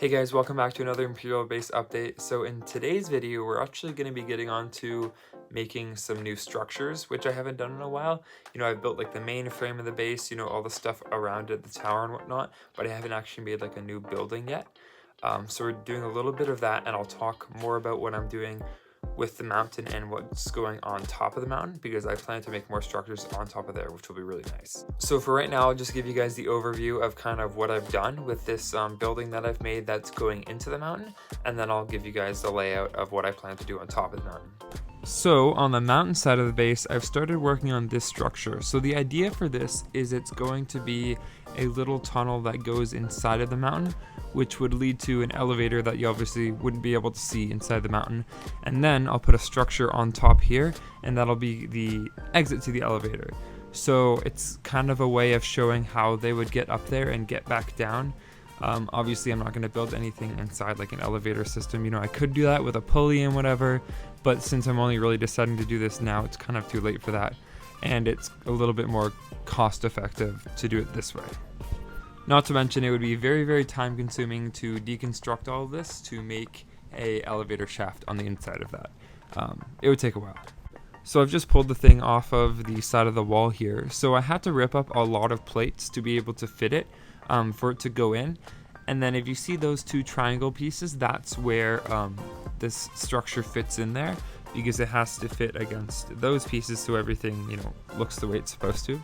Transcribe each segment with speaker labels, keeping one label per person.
Speaker 1: Hey guys, welcome back to another Imperial base update. So in today's video, we're actually going to be getting on to making some new structures, which I haven't done in a while. I've built like the main frame of the base, all the stuff around it, the tower and whatnot, but I haven't actually made like a new building yet. So we're doing a little bit of that, and I'll talk more about what I'm doing with the mountain and what's going on top of the mountain, because I plan to make more structures on top of there, which will be really nice. So for right now, I'll just give you guys the overview of kind of what I've done with this building that I've made that's going into the mountain, and then I'll give you guys the layout of what I plan to do on top of the mountain. So on the mountain side of the base, I've started working on this structure. So the idea for this is it's going to be a little tunnel that goes inside of the mountain, which would lead to an elevator that you obviously wouldn't be able to see inside the mountain. And then I'll put a structure on top here, and that'll be the exit to the elevator. So it's kind of a way of showing how they would get up there and get back down. Obviously, I'm not going to build anything inside like an elevator system. I could do that with a pulley and whatever, but since I'm only really deciding to do this now, it's kind of too late for that. And it's a little bit more cost effective to do it this way. Not to mention, it would be very, very time consuming to deconstruct all of this to make a elevator shaft on the inside of that. It would take a while. So I've just pulled the thing off of the side of the wall here. So I had to rip up a lot of plates to be able to fit it, for it to go in. And then if you see those two triangle pieces, that's where this structure fits in there, because it has to fit against those pieces so everything, looks the way it's supposed to.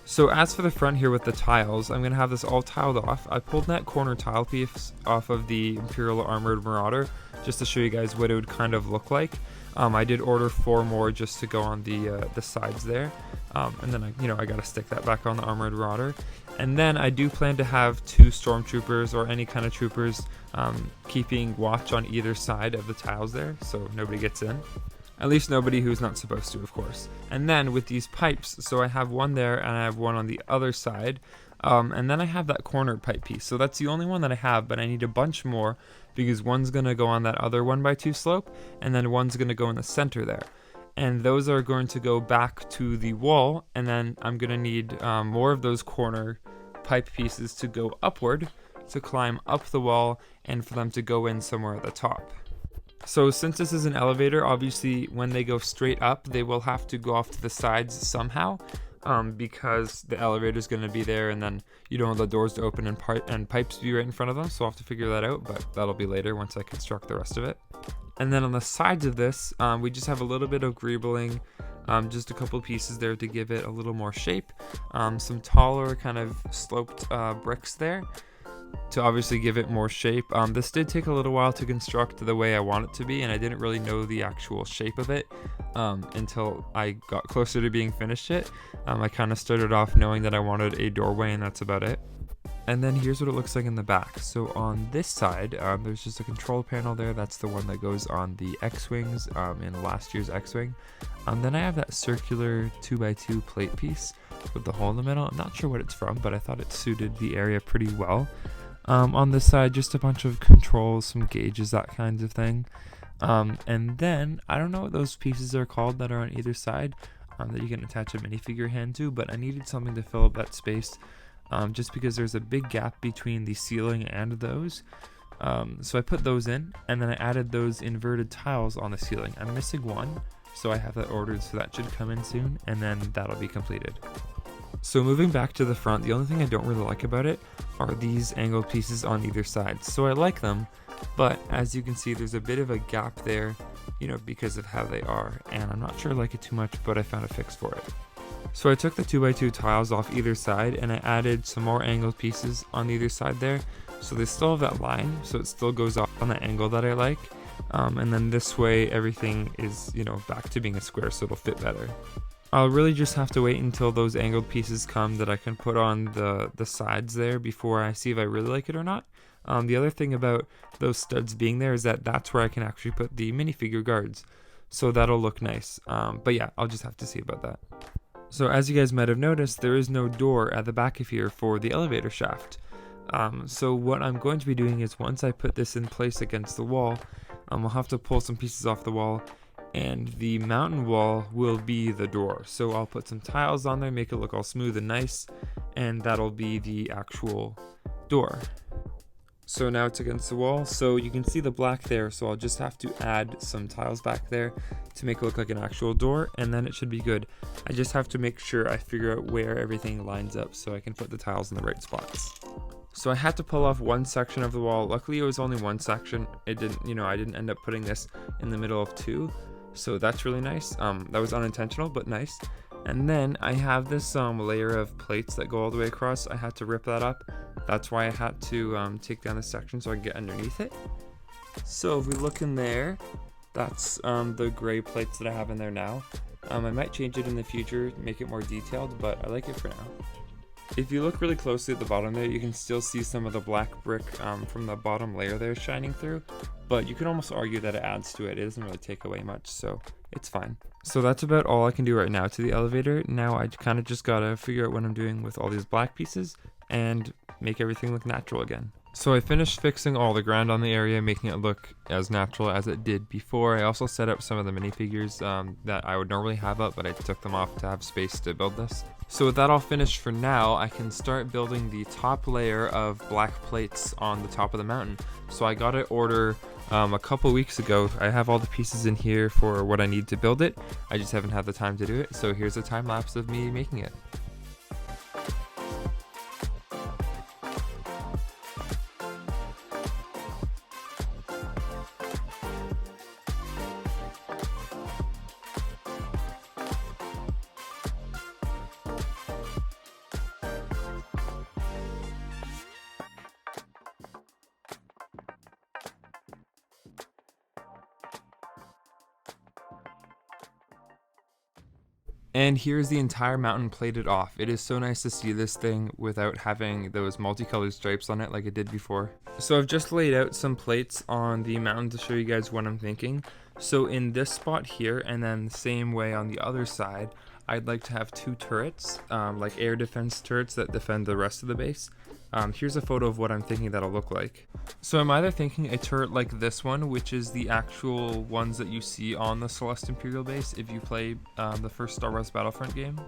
Speaker 1: So as for the front here with the tiles, I'm going to have this all tiled off. I pulled that corner tile piece off of the Imperial Armored Marauder just to show you guys what it would kind of look like. I did order 4 more just to go on the sides there. And then I got to stick that back on the Armored Marauder. And then I do plan to have 2 stormtroopers or any kind of troopers keeping watch on either side of the tiles there, so nobody gets in. At least nobody who's not supposed to, of course. And then with these pipes, so I have one there and I have one on the other side. And then I have that corner pipe piece. So that's the only one that I have, but I need a bunch more because one's going to go on that other 1x2 slope, and then one's going to go in the center there. And those are going to go back to the wall, and then I'm going to need more of those corner pipe pieces to go upward, to climb up the wall, and for them to go in somewhere at the top. So since this is an elevator, obviously when they go straight up, they will have to go off to the sides somehow, because the elevator is going to be there, and then you don't want the doors to open and pipes be right in front of them, so I'll have to figure that out, but that'll be later once I construct the rest of it. And then on the sides of this, we just have a little bit of greebling, just a couple pieces there to give it a little more shape, some taller kind of sloped bricks there to obviously give it more shape. This did take a little while to construct the way I want it to be, and I didn't really know the actual shape of it until I got closer to being finished it. I kind of started off knowing that I wanted a doorway, and that's about it. And then here's what it looks like in the back. So on this side, there's just a control panel there. That's the one that goes on the X-Wings in last year's X-Wing. Then I have that circular 2x2 plate piece with the hole in the middle. I'm not sure what it's from, but I thought it suited the area pretty well. On this side, just a bunch of controls, some gauges, that kind of thing. And then, I don't know what those pieces are called that are on either side that you can attach a minifigure hand to, but I needed something to fill up that space. Just because there's a big gap between the ceiling and those. So I put those in, and then I added those inverted tiles on the ceiling. I'm missing one, so I have that ordered, so that should come in soon, and then that'll be completed. So moving back to the front, the only thing I don't really like about it are these angled pieces on either side. So I like them, but as you can see, there's a bit of a gap there, because of how they are, and I'm not sure I like it too much, but I found a fix for it. So I took the 2x2 tiles off either side, and I added some more angled pieces on either side there, so they still have that line, so it still goes off on the angle that I like. And then this way everything is, back to being a square, so it'll fit better. I'll really just have to wait until those angled pieces come that I can put on the sides there before I see if I really like it or not. The other thing about those studs being there is that that's where I can actually put the minifigure guards, so that'll look nice. But yeah, I'll just have to see about that. So as you guys might have noticed, there is no door at the back of here for the elevator shaft. So what I'm going to be doing is, once I put this in place against the wall, I'll have to pull some pieces off the wall, and the mountain wall will be the door. So I'll put some tiles on there, make it look all smooth and nice, and that'll be the actual door. So now it's against the wall, so you can see the black there, so I'll just have to add some tiles back there to make it look like an actual door, and then it should be good. I just have to make sure I figure out where everything lines up so I can put the tiles in the right spots. So I had to pull off one section of the wall. Luckily it was only one section. I didn't end up putting this in the middle of two, so that's really nice. That was unintentional, but nice. And then I have this layer of plates that go all the way across. I had to rip that up. That's why I had to take down this section so I can get underneath it. So if we look in there, that's the gray plates that I have in there now. I might change it in the future, make it more detailed, but I like it for now. If you look really closely at the bottom there, you can still see some of the black brick from the bottom layer there shining through, but you can almost argue that it adds to it. It doesn't really take away much, so it's fine. So that's about all I can do right now to the elevator. Now I kind of just gotta figure out what I'm doing with all these black pieces and make everything look natural again. So I finished fixing all the ground on the area, making it look as natural as it did before. I also set up some of the minifigures that I would normally have up, but I took them off to have space to build this. So with that all finished for now, I can start building the top layer of black plates on the top of the mountain. So I got an order a couple weeks ago. I have all the pieces in here for what I need to build it. I just haven't had the time to do it. So here's a time lapse of me making it. And here's the entire mountain plated off. It is so nice to see this thing without having those multicolored stripes on it like it did before. So I've just laid out some plates on the mountain to show you guys what I'm thinking. So in this spot here, and then the same way on the other side, I'd like to have two turrets, like air defense turrets that defend the rest of the base. Here's a photo of what I'm thinking that'll look like. So I'm either thinking a turret like this one, which is the actual ones that you see on the Sullust Imperial base if you play the first Star Wars Battlefront game,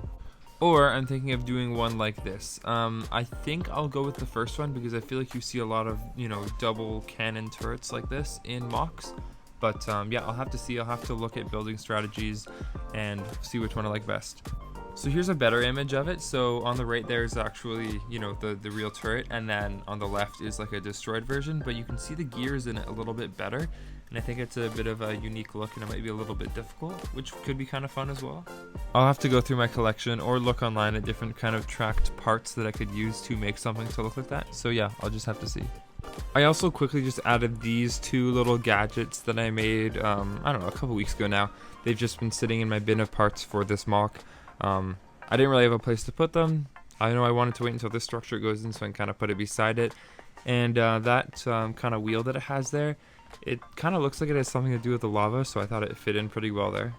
Speaker 1: or I'm thinking of doing one like this. I think I'll go with the first one because I feel like you see a lot of, double cannon turrets like this in mocks. But yeah, I'll have to see. I'll have to look at building strategies and see which one I like best. So here's a better image of it. So on the right there is actually, the real turret, and then on the left is like a destroyed version, but you can see the gears in it a little bit better, and I think it's a bit of a unique look, and it might be a little bit difficult, which could be kind of fun as well. I'll have to go through my collection or look online at different kind of tracked parts that I could use to make something to look like that. So yeah, I'll just have to see. I also quickly just added these two little gadgets that I made, I don't know, a couple weeks ago now. They've just been sitting in my bin of parts for this mock. I didn't really have a place to put them. I know I wanted to wait until this structure goes in so I can kind of put it beside it. And that kind of wheel that it has there, it kind of looks like it has something to do with the lava, so I thought it fit in pretty well there.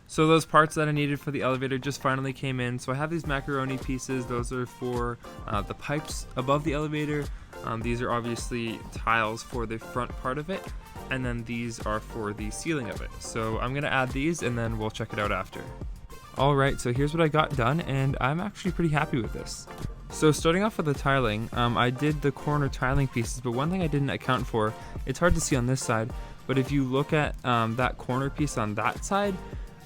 Speaker 1: So those parts that I needed for the elevator just finally came in. So I have these macaroni pieces. Those are for the pipes above the elevator. These are obviously tiles for the front part of it. And then these are for the ceiling of it. So I'm going to add these and then we'll check it out after. Alright, so here's what I got done, and I'm actually pretty happy with this. So starting off with the tiling, I did the corner tiling pieces, but one thing I didn't account for, it's hard to see on this side, but if you look at that corner piece on that side,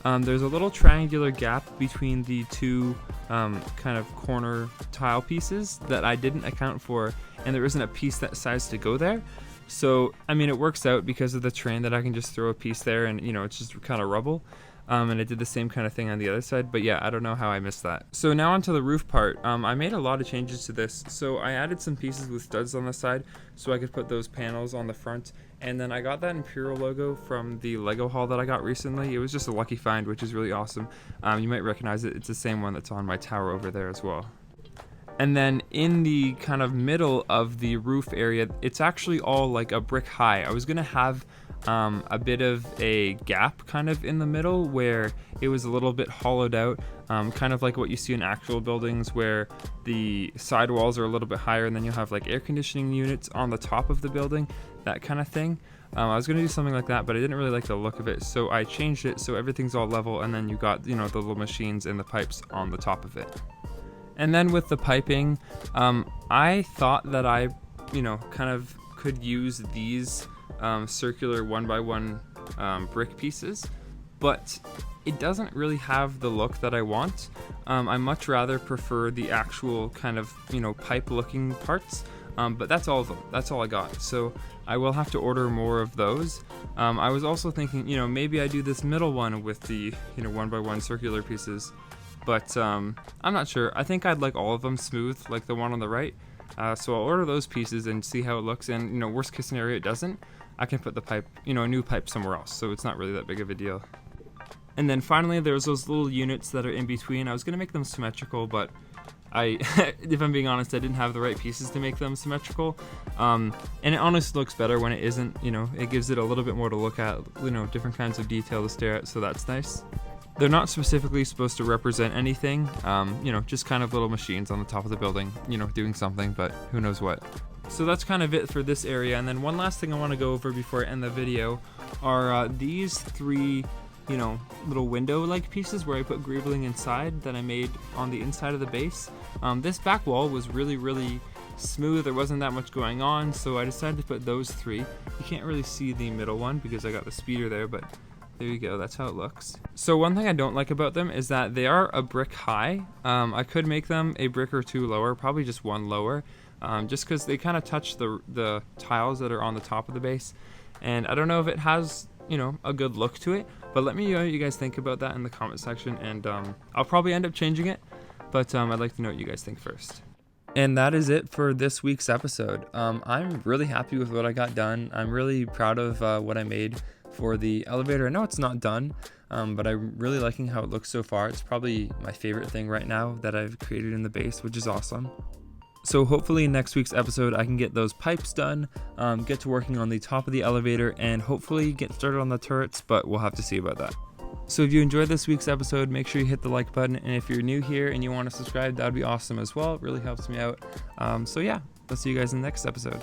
Speaker 1: there's a little triangular gap between the two kind of corner tile pieces that I didn't account for, and there isn't a piece that size to go there. So, I mean, it works out because of the terrain that I can just throw a piece there and, it's just kind of rubble. And I did the same kind of thing on the other side, but yeah, I don't know how I missed that. So now onto the roof part. I made a lot of changes to this. So I added some pieces with studs on the side so I could put those panels on the front. And then I got that Imperial logo from the Lego haul that I got recently. It was just a lucky find, which is really awesome. You might recognize it. It's the same one that's on my tower over there as well. And then in the kind of middle of the roof area, it's actually all like a brick high. I was gonna have a bit of a gap kind of in the middle where it was a little bit hollowed out, kind of like what you see in actual buildings where the side walls are a little bit higher and then you'll have like air conditioning units on the top of the building, that kind of thing. I was going to do something like that, but I didn't really like the look of it, so I changed it so everything's all level, and then you got, the little machines and the pipes on the top of it. And then with the piping, I thought that I, kind of could use these circular 1x1 brick pieces, but it doesn't really have the look that I want. I much rather prefer the actual kind of, pipe looking parts. But that's all of them. That's all I got. So I will have to order more of those. I was also thinking, maybe I do this middle one with the, 1x1 circular pieces. But I'm not sure. I think I'd like all of them smooth, like the one on the right. So I'll order those pieces and see how it looks. And, worst case scenario, it doesn't. I can put the pipe, a new pipe somewhere else. So it's not really that big of a deal. And then finally, there's those little units that are in between. I was going to make them symmetrical, but if I'm being honest, I didn't have the right pieces to make them symmetrical. And it honestly looks better when it isn't, it gives it a little bit more to look at, different kinds of detail to stare at, so that's nice. They're not specifically supposed to represent anything, just kind of little machines on the top of the building, doing something, but who knows what. So that's kind of it for this area. And then one last thing I want to go over before I end the video are these three little window-like pieces where I put greebling inside that I made on the inside of the base. This back wall was really, really smooth. There wasn't that much going on, so I decided to put those three. You can't really see the middle one because I got the speeder there, but there you go, that's how it looks. So one thing I don't like about them is that they are a brick high. I could make them a brick or two lower, probably just one lower, just because they kind of touch the tiles that are on the top of the base. And I don't know if it has a good look to it, but let me know what you guys think about that in the comment section, and I'll probably end up changing it, but I'd like to know what you guys think first. And that is it for this week's episode. I'm really happy with what I got done. I'm really proud of what I made for the elevator. I know it's not done, but I'm really liking how it looks so far. It's probably my favorite thing right now that I've created in the base, which is awesome. So hopefully in next week's episode I can get those pipes done, get to working on the top of the elevator, and hopefully get started on the turrets, but we'll have to see about that. So if you enjoyed this week's episode, make sure you hit the like button, and if you're new here and you want to subscribe, that would be awesome as well. It really helps me out. So yeah, I'll see you guys in the next episode.